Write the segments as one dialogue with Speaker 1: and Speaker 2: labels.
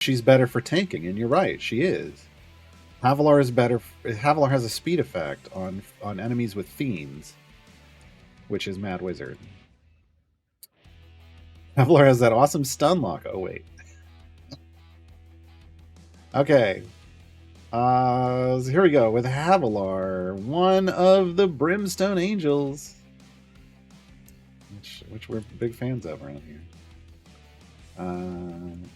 Speaker 1: she's better for tanking, and you're right, she is. Havilar is better. Havilar has a speed effect on enemies with fiends, which is Mad Wizard. Havilar has that awesome stun lock. Oh wait. Okay. So here we go with Havilar, one of the Brimstone Angels, which we're big fans of around here.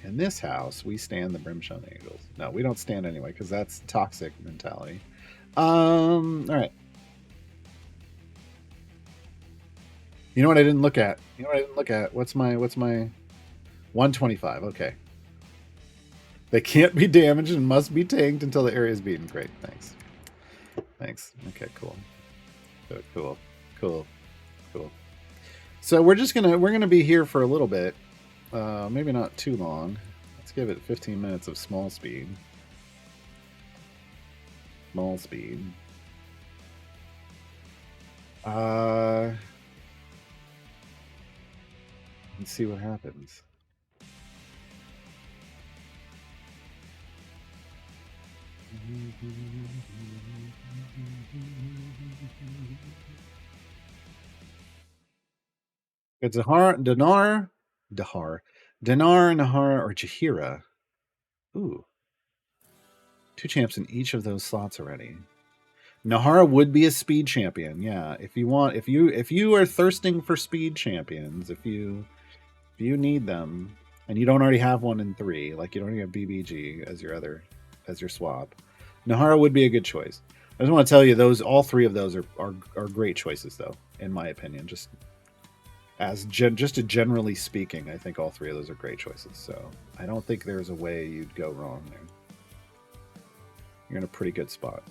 Speaker 1: In this house, we stand the Brimstone Angels. No, we don't stand anyway because that's toxic mentality. All right. You know what I didn't look at? What's my 125? Okay. They can't be damaged and must be tanked until the area is beaten. Great, thanks. Okay, cool. So we're gonna be here for a little bit. Maybe not too long. Let's give it 15 minutes of small speed. Let's see what happens. It's Dinar, Nahara, or Jaheira. Ooh. 2 champs in each of those slots already. Nahara would be a speed champion, yeah. If you are thirsting for speed champions, if you need them, and you don't already have one in 3, like you don't already have BBG as your swap, Nahara would be a good choice. I just want to tell you all 3 of those are great choices, though, in my opinion. Just generally speaking, I think all 3 of those are great choices. So I don't think there's a way you'd go wrong there. You're in a pretty good spot.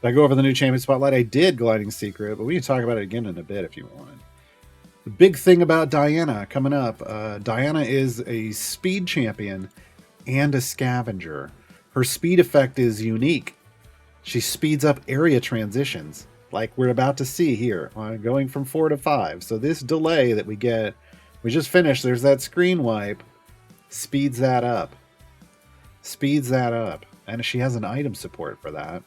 Speaker 1: Did I go over the new champion spotlight? I did, Gliding Secret, but we can talk about it again in a bit if you want. The big thing about Diana coming up, Diana is a speed champion and a scavenger. Her speed effect is unique. She speeds up area transitions, like we're about to see here, going from 4 to 5. So this delay that we get, we just finished, there's that screen wipe, speeds that up. And she has an item support for that.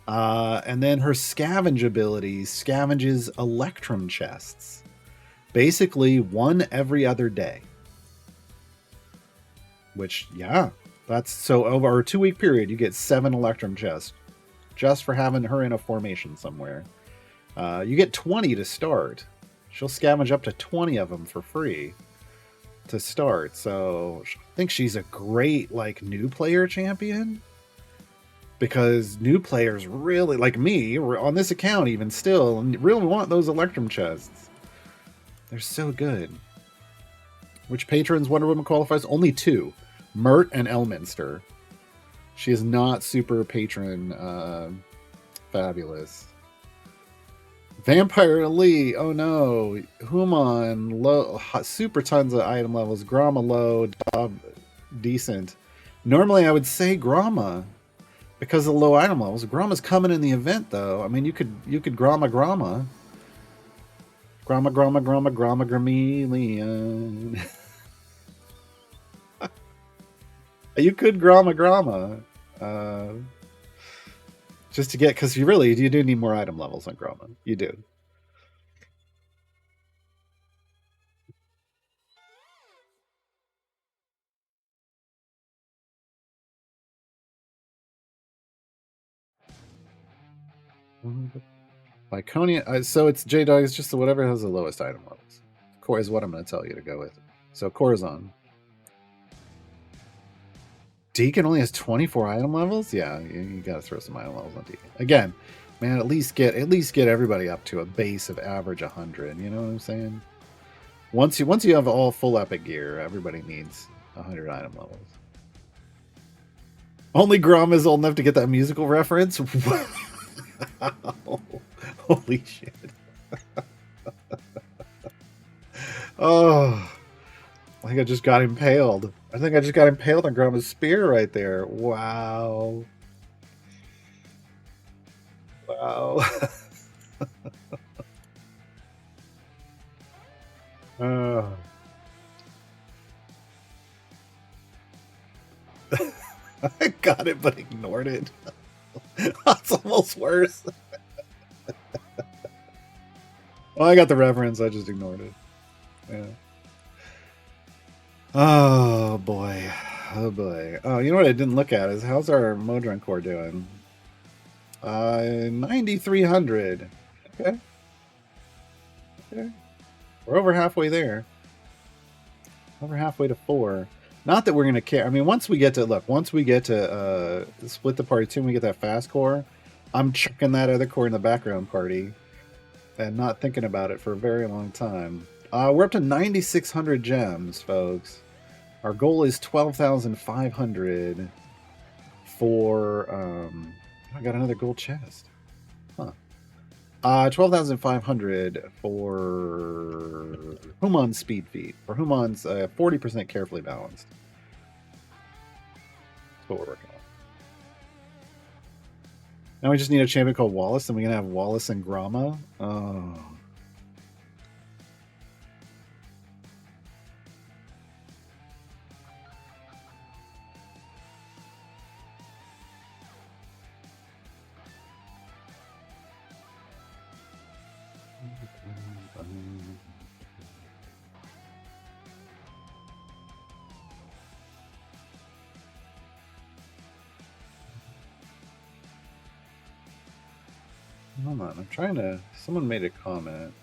Speaker 1: And then her scavenge ability scavenges Electrum chests. Basically, 1 every other day. Which, yeah, that's so over a 2-week period, you get 7 Electrum chests just for having her in a formation somewhere. You get 20 to start. She'll scavenge up to 20 of them for free to start. So I think she's a great new player champion. Because new players really, like me, on this account even still, really want those Electrum chests. They're so good. Which patrons Wonder Woman qualifies? Only 2. Mert and Elminster. She is not super patron fabulous. Vampire Elite, oh no. Human, low, super tons of item levels. Grama low, decent. Normally I would say Grama. Because of the low item levels. Grama's coming in the event, though. I mean, you could Grama. Grama Gramelian. You could Grama. Just to get, because you do need more item levels on Grama. You do. Lyconia, so it's J-Dog, it's just whatever has the lowest item levels. Core is what I'm going to tell you to go with. So Corazon. Deacon only has 24 item levels? Yeah, you got to throw some item levels on Deacon. Again, man, at least get everybody up to a base of average 100. You know what I'm saying? Once you have all full epic gear, everybody needs 100 item levels. Only Grom is old enough to get that musical reference? Holy shit. Oh, I think I just got impaled. I think I just got impaled on Grandma's spear right there. Wow. Wow. Oh. I got it, but ignored it. That's almost worse. Well, I got the reference. I just ignored it. Yeah. Oh boy. Oh boy. Oh, you know what I didn't look at is how's our Modron core doing? 9,300. Okay. Okay. We're over halfway there. Over halfway to 4. Not that we're gonna care. I mean, once we get to split the party 2 and we get that fast core, I'm chucking that other core in the background party and not thinking about it for a very long time. We're up to 9,600 gems, folks. Our goal is 12,500 for. I got another gold chest. Huh. 12,500 for Humon's speed feat. For Humon's 40% carefully balanced. That's what we're working on. Now we just need a champion called Wallace, and we can have Wallace and Grama. Oh. Hold on, I'm trying to. Someone made a comment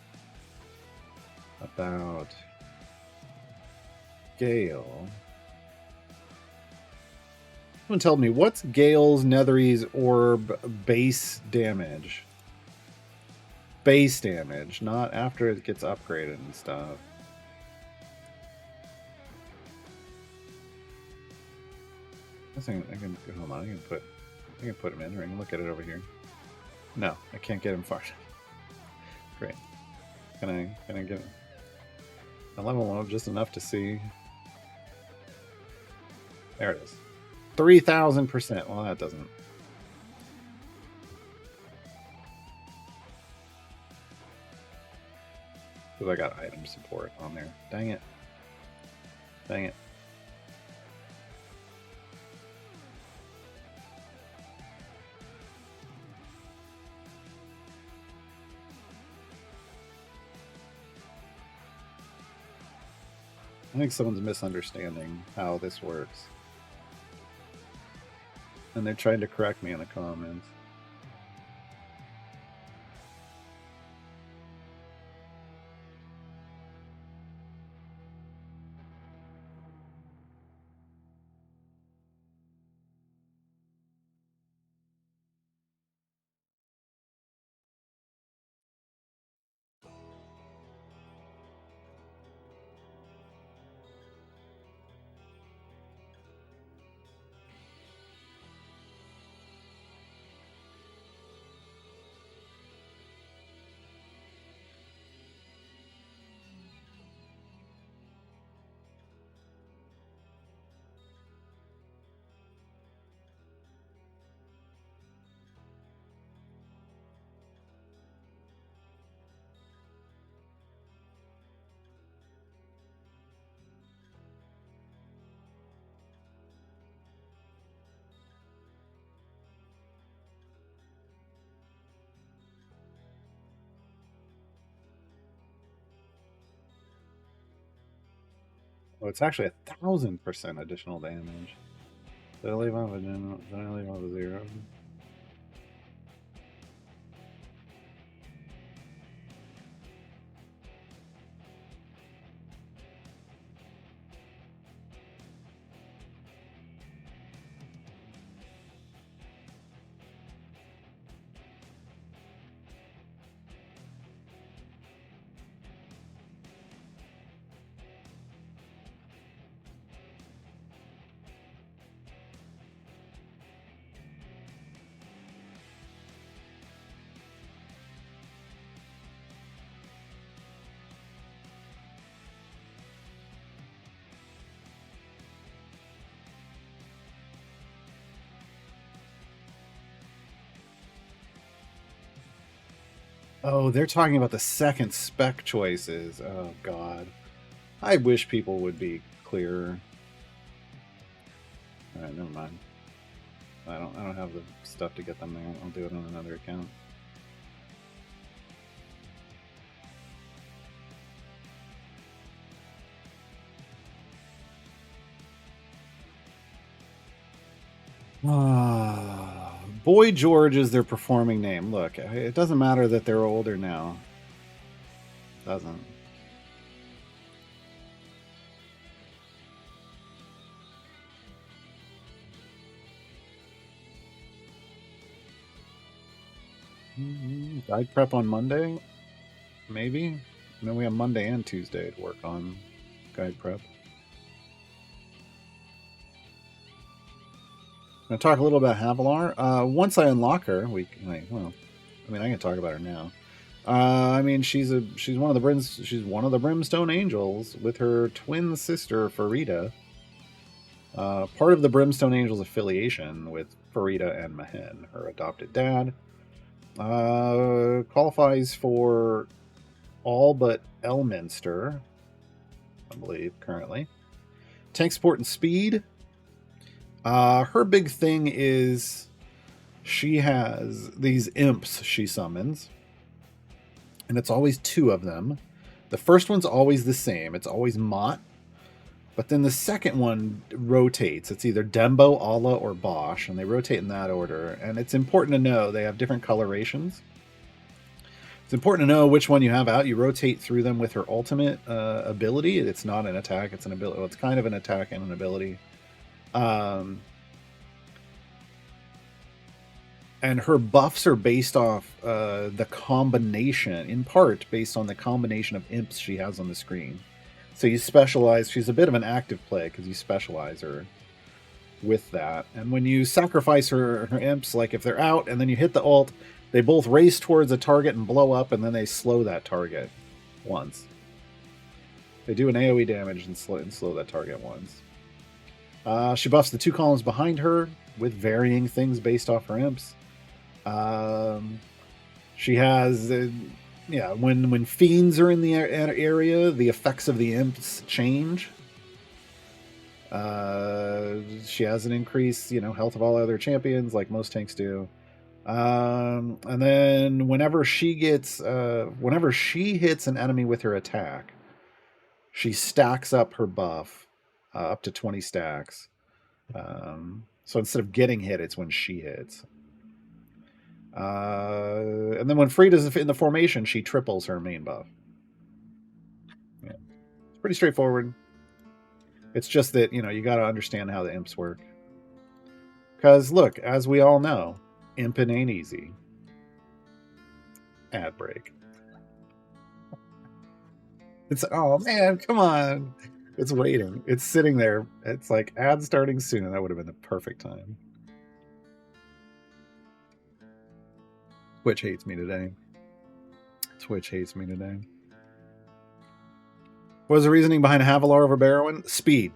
Speaker 1: about Gale. Someone told me, what's Gale's Nethery's orb base damage? Base damage, not after it gets upgraded and stuff. I can hold on. I can put him in, or I can look at it over here. No, I can't get him far. Great. Can I get him? I level him up just enough to see. There it is. 3,000%. Well, that doesn't. Because I got item support on there. Dang it. Dang it. I think someone's misunderstanding how this works. And they're trying to correct me in the comments. Oh, it's actually 1,000% additional damage. Did I leave off a general? Did I leave off a 0? Oh, they're talking about the second spec choices. Oh God, I wish people would be clearer. All right, never mind. I don't have the stuff to get them there. I'll do it on another account. Boy George is their performing name. Look, it doesn't matter that they're older now. Doesn't. Guide prep on Monday? Maybe? I mean, we have Monday and Tuesday to work on guide prep. I'm going to talk a little about Havilar. Once I unlock her, well, I mean, I can talk about her now. I mean, she's one of the Brimstone Angels with her twin sister Farida. Part of the Brimstone Angels affiliation with Farida and Mahen, her adopted dad. Qualifies for all but Elminster, I believe, currently. Tank support and speed. Her big thing is she has these imps she summons, and it's always two of them. The first one's always the same. It's always Mott. But then the second one rotates. It's either Dembo, Allah, or Bosch, and they rotate in that order. And it's important to know they have different colorations. It's important to know which one you have out. You rotate through them with her ultimate ability. It's not an attack. It's an ability. Well, it's kind of an attack and an ability. And her buffs are based off the combination, in part based on the combination of imps she has on the screen. So you specialize. She's a bit of an active play because you specialize her with that. And when you sacrifice her imps, like if they're out and then you hit the ult, they both race towards a target and blow up, and then they slow that target once. They do an AoE damage and slow that target once. She buffs the two columns behind her with varying things based off her imps. She has, when fiends are in the area, the effects of the imps change. She has an increase, health of all other champions, like most tanks do. And then whenever she hits an enemy with her attack, she stacks up her buff up to 20 stacks. So instead of getting hit, it's when she hits. And then when Frida's in the formation, she triples her main buff. Yeah. It's pretty straightforward. It's just that, you got to understand how the imps work. Because, look, as we all know, imping ain't easy. Ad break. It's, oh man, come on. It's waiting. It's sitting there. It's like ad starting soon. That would have been the perfect time. Twitch hates me today. What was the reasoning behind Havilar over Barrowin? Speed.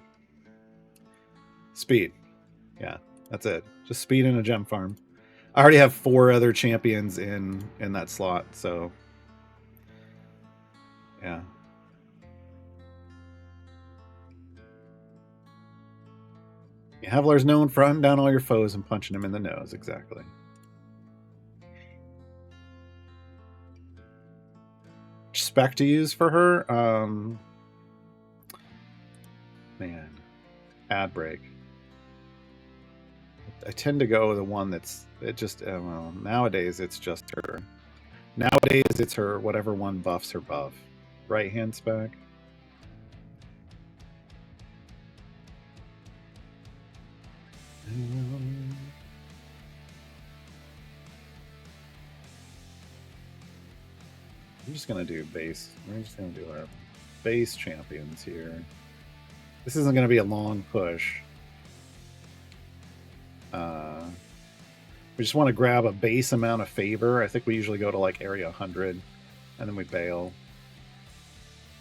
Speaker 1: Yeah, that's it. Just speed in a gem farm. I already have 4 other champions in that slot, so yeah. Havilar's known for hunting down all your foes and punching them in the nose. Exactly. Spec to use for her? Man. Ad break. I tend to go with the one nowadays it's just her. Nowadays it's her, whatever one buffs her buff. Right hand spec. I'm just going to do base. We're just going to do our base champions here. This isn't going to be a long push. We just want to grab a base amount of favor. I think we usually go to like area 100 and then we bail.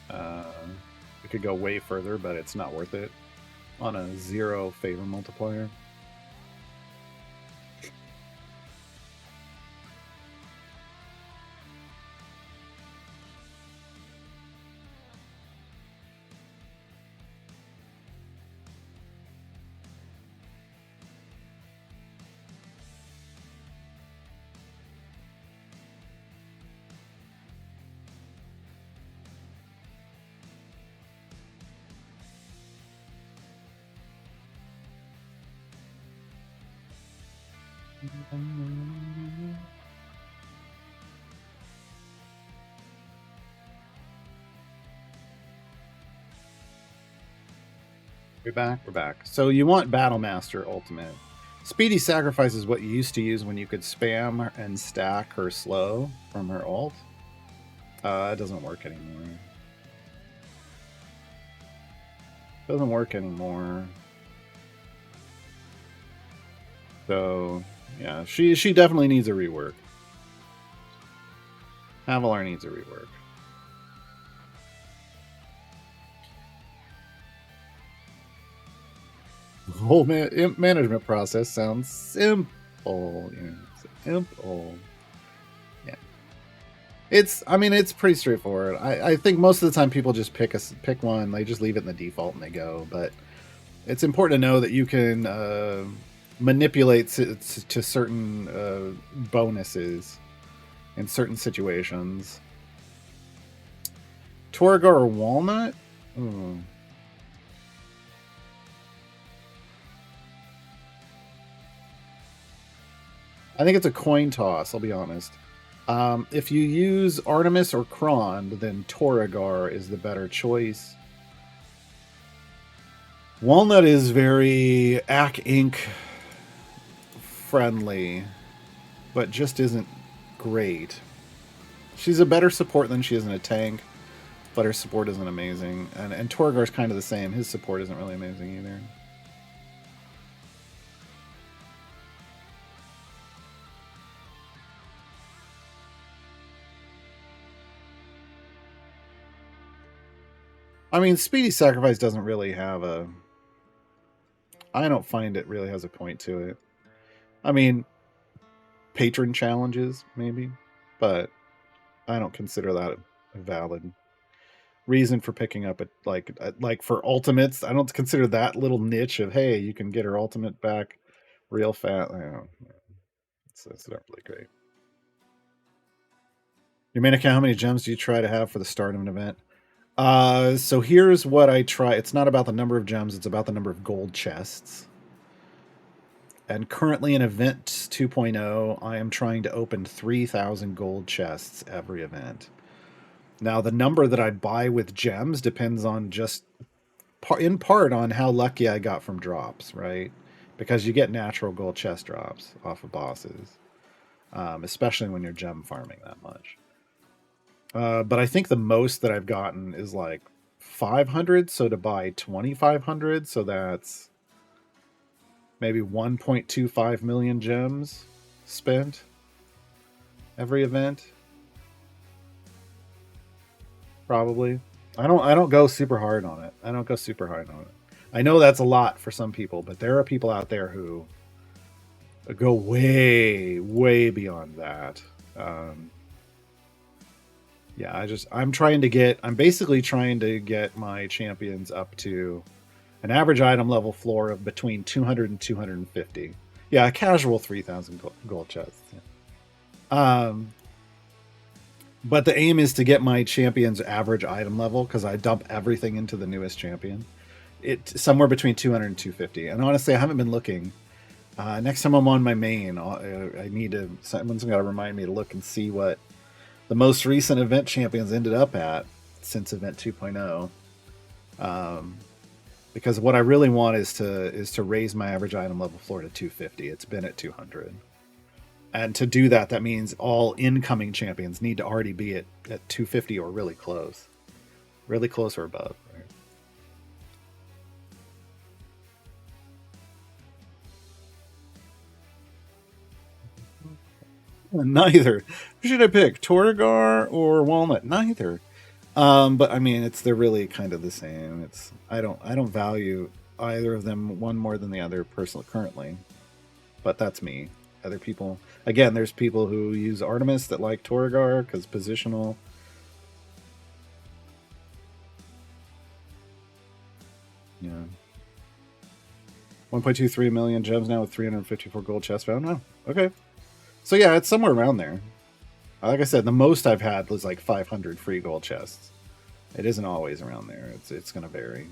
Speaker 1: We could go way further, but it's not worth it on a 0 favor multiplier. We're back. We're back. So you want Battle Master Ultimate. Speedy Sacrifice is what you used to use when you could spam and stack her slow from her ult. It doesn't work anymore. Doesn't work anymore. So yeah, she definitely needs a rework. Havilar needs a rework. The whole management process sounds simple. Simple. Yeah. I mean, it's pretty straightforward. I think most of the time people just pick one. They just leave it in the default and they go. But it's important to know that you can manipulate to certain bonuses in certain situations. Torgar or Walnut? I think it's a coin toss, I'll be honest. If you use Artemis or Krond, then Torgar is the better choice. Walnut is very Ak Inc. friendly, but just isn't great. She's a better support than she is in a tank, but her support isn't amazing. And Torgar's kind of the same. His support isn't really amazing either. I mean, Speedy Sacrifice doesn't really have a... I don't find it really has a point to it. I mean, patron challenges, maybe, but I don't consider that a valid reason for picking up it. Like for ultimates, I don't consider that little niche of, hey, you can get her ultimate back real fast. I don't, it's not really great. Your main account, how many gems do you try to have for the start of an event? So here's what I try. It's not about the number of gems, it's about the number of gold chests. And currently in Event 2.0, I am trying to open 3,000 gold chests every event. Now, the number that I buy with gems depends on just, in part, on how lucky I got from drops, right? Because you get natural gold chest drops off of bosses, especially when you're gem farming that much. But I think the most that I've gotten is like 500. So to buy 2,500, so that's maybe 1.25 million gems spent every event. Probably. I don't go super hard on it. I know that's a lot for some people, but there are people out there who go way, way beyond that. Yeah, I'm basically trying to get my champions up to an average item level floor of between 200 and 250. Yeah, a casual 3,000 gold chests. Yeah. But the aim is to get my champion's average item level, because I dump everything into the newest champion. It's somewhere between 200 and 250. And honestly, I haven't been looking. Next time I'm on my main, I need to... Someone's got to remind me to look and see what the most recent event champions ended up at since Event 2.0. Because what I really want is to raise my average item level floor to 250. It's been at 200. And to do that, that means all incoming champions need to already be at 250 or really close. Really close or above. Right? Neither. Who should I pick? Torgar or Walnut? Neither. But I mean, they're really kind of the same. I don't value either of them one more than the other personally currently. But that's me. Other people, again, there's people who use Artemis that like Torgar because positional. Yeah. 1.23 million gems now with 354 gold chests found. Oh, okay. So yeah, it's somewhere around there. Like I said, the most I've had was like 500 free gold chests. It isn't always around there. It's going to vary.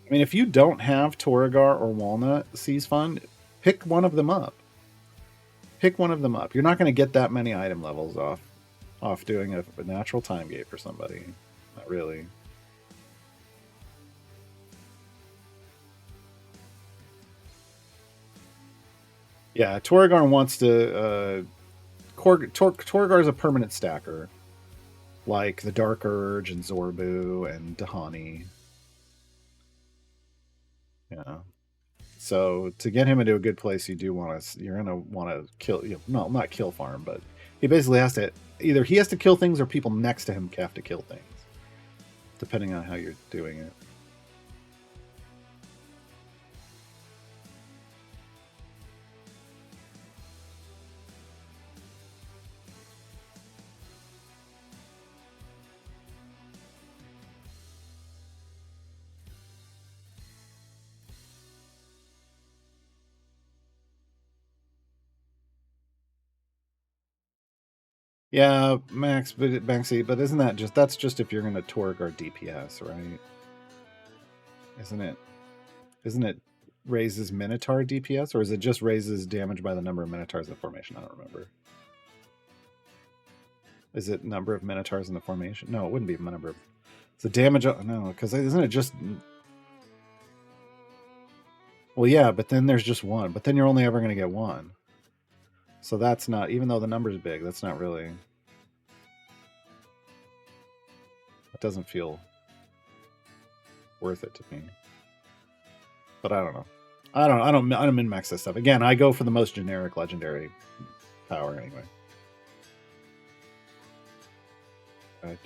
Speaker 1: I mean, if you don't have Torrigar or Walnut Seize Fund, pick one of them up. Pick one of them up. You're not going to get that many item levels off doing a natural time gate for somebody. Not really. Yeah, Torrigar wants to. Torrigar is a permanent stacker, like the Dark Urge and Zorbu and Dahani. Yeah. So to get him into a good place, you're gonna want to kill. No, not kill farm, but he basically has to either he has to kill things or people next to him have to kill things, depending on how you're doing it. Yeah, Maxi, but isn't that's just if you're gonna Torrigar DPS, right? Isn't it? Isn't it raises Minotaur DPS, or is it just raises damage by the number of Minotaurs in the formation? I don't remember. Is it number of Minotaurs in the formation? No, it wouldn't be number of. It's the damage. No, because isn't it just? Well, yeah, but then there's just one. But then you're only ever going to get one. So that's not, even though the number's big, that's not really. It doesn't feel worth it to me. But I don't know. I don't min-max this stuff. Again, I go for the most generic legendary power anyway. Well,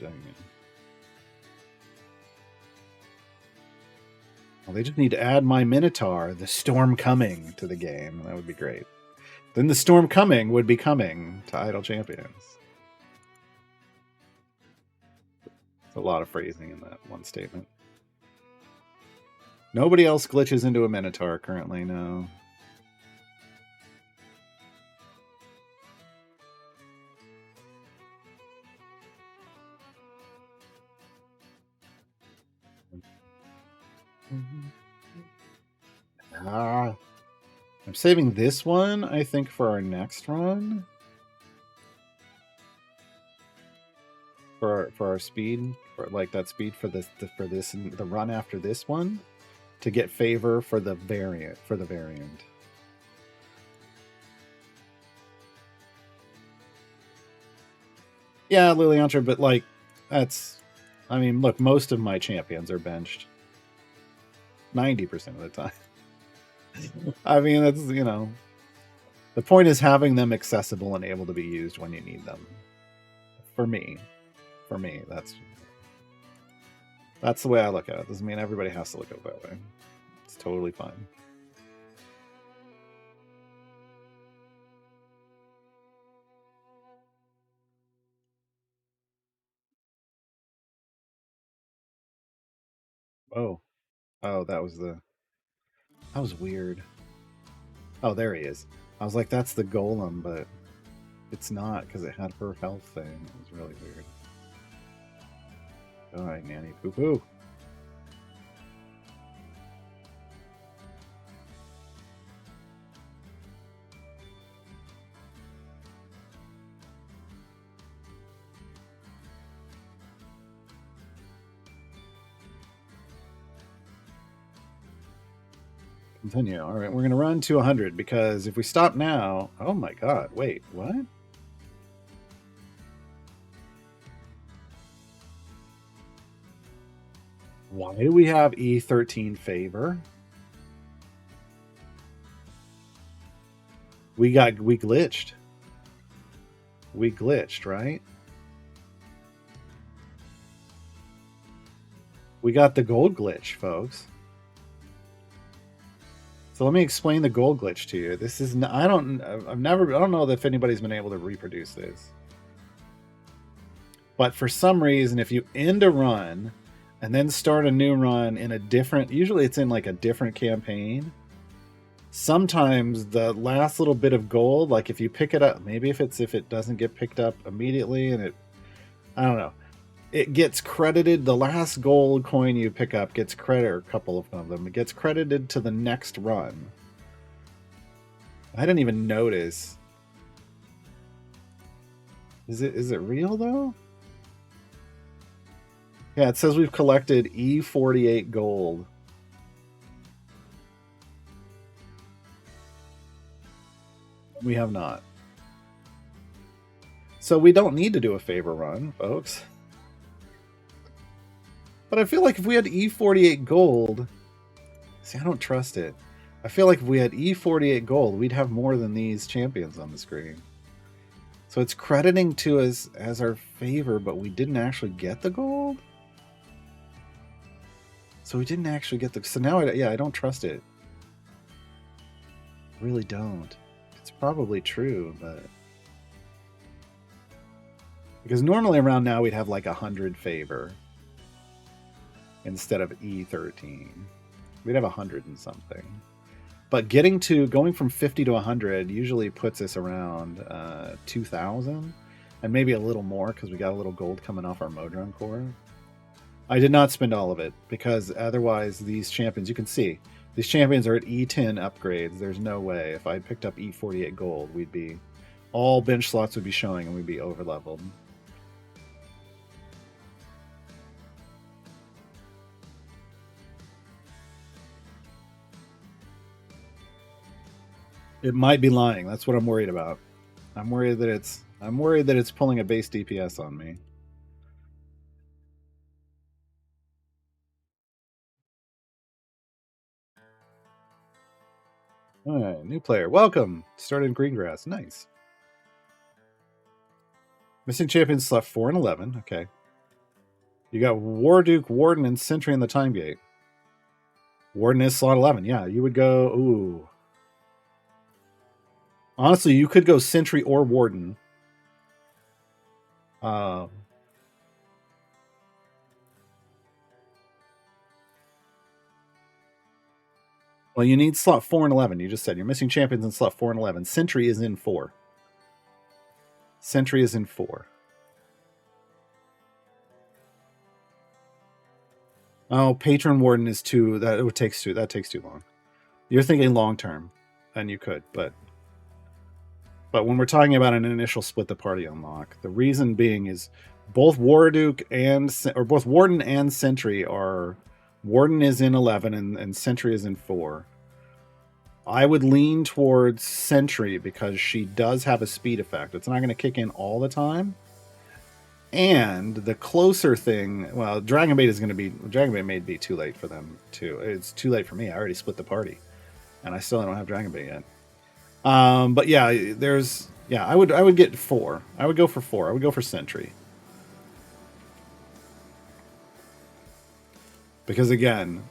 Speaker 1: they just need to add my Minotaur, the Storm Coming, to the game. That would be great. Then the Storm Coming would be coming to Idle Champions. There's a lot of phrasing in that one statement. Nobody else glitches into a Minotaur currently, no. I'm saving this one, I think, for our next run. For our speed, for like that speed for this and the run after this one, to get favor for the variant Yeah, Liliantra, but like that's, I mean, look, most of my champions are benched 90% of the time. I mean, that's, the point is having them accessible and able to be used when you need them. For me, that's the way I look at it. Doesn't mean everybody has to look at it that way. It's totally fine. Oh, that was weird. Oh, there he is. I was like, that's the golem, but it's not because it had her health thing. It was really weird. All right, nanny poo poo. Continue. All right, we're going to run to 100 because if we stop now... Oh my god, wait, what? Why do we have E13 favor? We glitched. We glitched, right? We got the gold glitch, folks. So let me explain the gold glitch to you. This is I don't know if anybody's been able to reproduce this. But for some reason, if you end a run and then start a new run in a different, usually it's in like a different campaign, sometimes the last little bit of gold, like if you pick it up, maybe if it doesn't get picked up immediately and I don't know. it gets credited. The last gold coin you pick up gets credit, or a couple of them. It gets credited to the next run. I didn't even notice. Is it real though? Yeah, it says we've collected E48 gold. We have not. So we don't need to do a favor run, folks. But I feel like if we had E48 gold... See, I don't trust it. I feel like if we had E48 gold, we'd have more than these champions on the screen. So it's crediting to us as our favor, but we didn't actually get the gold? So we didn't actually get the... So now, I don't trust it. I really don't. It's probably true, but... Because normally around now we'd have like 100 favor instead of E13. We'd have 100 and something. But going from 50 to 100 usually puts us around 2,000 and maybe a little more because we got a little gold coming off our Modron core. I did not spend all of it because otherwise these champions, you can see, these champions are at E10 upgrades. There's no way. If I picked up E48 gold, all bench slots would be showing and we'd be over leveled. It might be lying. That's what I'm worried about. I'm worried that it's pulling a base DPS on me. All right, new player. Welcome. Started in Greengrass. Nice. Missing champions slot 4 and 11. Okay. You got Warduke, Warden, and Sentry in the time gate. Warden is slot 11. Yeah, you would go... Ooh. Honestly, you could go Sentry or Warden. Well, you need slot 4 and 11. You just said you're missing champions in slot 4 and 11. Sentry is in 4. Sentry is in 4. Oh, Patron Warden is 2. That takes too long. You're thinking long term, and you could, but when we're talking about an initial split the party unlock, the reason being is both Warden and Sentry are... Warden is in 11 and Sentry is in 4. I would lean towards Sentry because she does have a speed effect. It's not going to kick in all the time. And the closer thing... Well, Dragon Bait may be too late for them, too. It's too late for me. I already split the party. And I still don't have Dragon Bait yet. But yeah, I would get 4. I would go for 4. I would go for Sentry. Because again,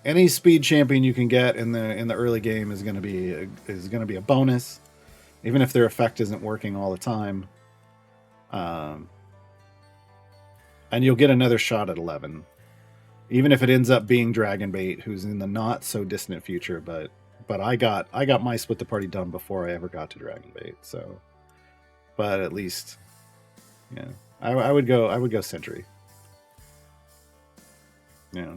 Speaker 1: any speed champion you can get in the early game is going to be a bonus, even if their effect isn't working all the time. And you'll get another shot at 11, even if it ends up being Dragon Bait, who's in the not so distant future. But I got my split the party done before I ever got to Dragon Bait. So, but at least, yeah, I would go Sentry. Yeah.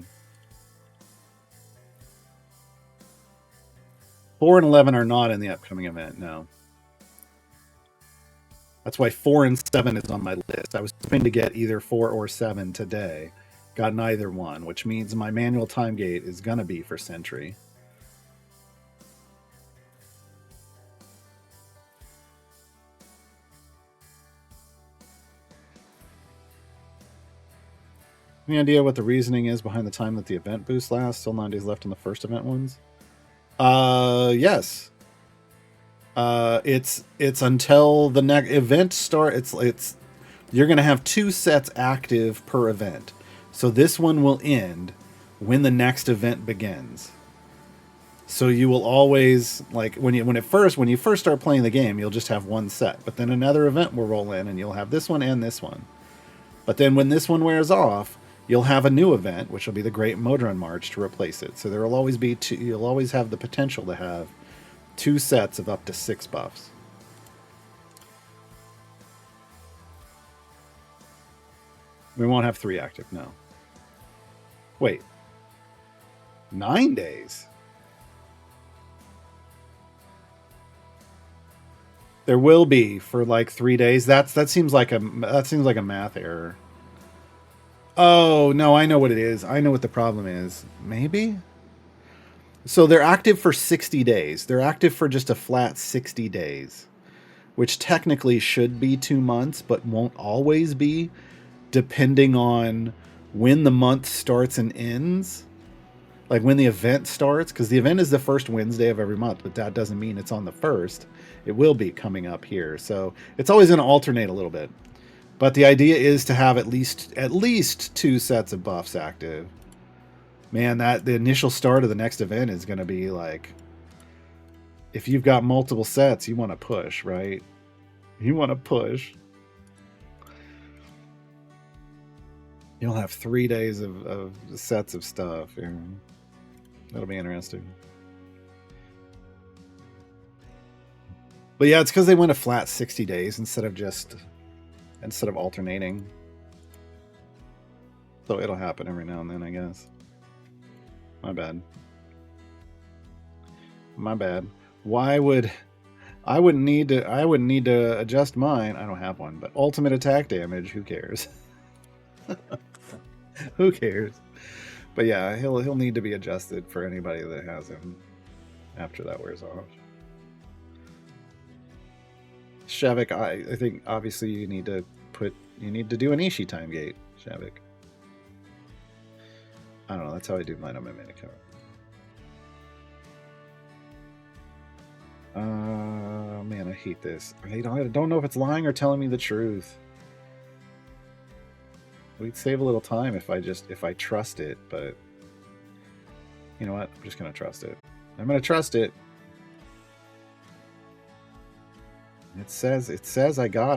Speaker 1: 4 and 11 are not in the upcoming event, no. That's why 4 and 7 is on my list. I was hoping to get either 4 or 7 today. Got neither one, which means my manual time gate is going to be for Sentry. Any idea what the reasoning is behind the time that the event boost lasts? Still 9 days left on the first event ones? Yes. It's until the next event start. It's you're gonna have 2 sets active per event. So this one will end when the next event begins. So you will always, like, when you first start playing the game, you'll just have 1 set. But then another event will roll in and you'll have this one and this one. But then when this one wears off, you'll have a new event, which will be the Great Modron March, to replace it. So there will always be 2. You'll always have the potential to have 2 sets of up to 6 buffs. We won't have 3 active, no. Wait. 9 days? There will be for like 3 days. That seems like a math error. Oh, no, I know what it is. I know what the problem is. Maybe? So they're active for 60 days. They're active for just a flat 60 days, which technically should be 2 months, but won't always be, depending on when the month starts and ends. Like when the event starts, because the event is the first Wednesday of every month, but that doesn't mean it's on the first. It will be coming up here. So it's always going to alternate a little bit. But the idea is to have at least 2 sets of buffs active. Man, the initial start of the next event is going to be like, if you've got multiple sets, you want to push, right? You want to push. You'll have 3 days of sets of stuff. Yeah. That'll be interesting. But yeah, it's because they went a flat 60 days instead of alternating. So it'll happen every now and then, I guess. My bad. My bad. I wouldn't need to adjust mine. I don't have one, but ultimate attack damage, who cares? Who cares? But yeah, he'll need to be adjusted for anybody that has him after that wears off. Shavik, I think obviously you need to do an Ishii time gate, Shavik. I don't know, that's how I do mine on my mana card. Man, I hate this. I don't know if it's lying or telling me the truth. We'd save a little time if I trust it, but you know what? I'm just gonna trust it. I'm gonna trust it. It says I got